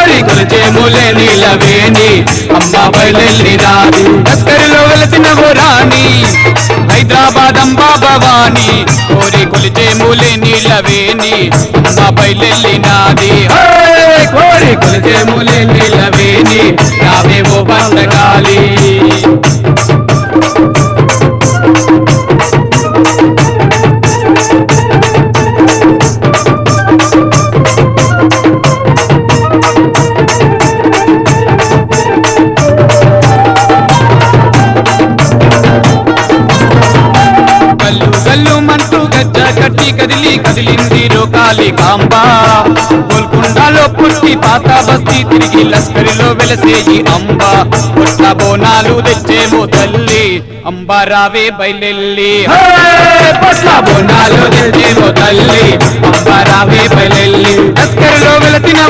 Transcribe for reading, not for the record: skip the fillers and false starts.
కోరి కొలిచే మూలే నీలవేణి అమ్మ బయలెల్లినాది లస్కరిలో వెలసిన ఓ రాణి హైదరాబాద్ అంబా భవాని కోరి కొలిచే మూలే నీలవేణి అమ్మ బయలెల్లినాది కోరి కొలిచే మూలే నీలవేణి రావేవో భద్రకాళి కట్టి కదిలి కదిలింది రోకాలి కాంబ గోల్కొండలో పుట్టి పాత బస్తీ తిరిగి లస్కరిలో వెలసేయి అంబ పుట్ల బోనాలు తెచ్చేమో తల్లి అంబ రావే బయలెల్లి పుట్ల బోనాలు తెచ్చేమో తల్లి అంబ రావే బయలెల్లి లస్కరిలో వెలసిన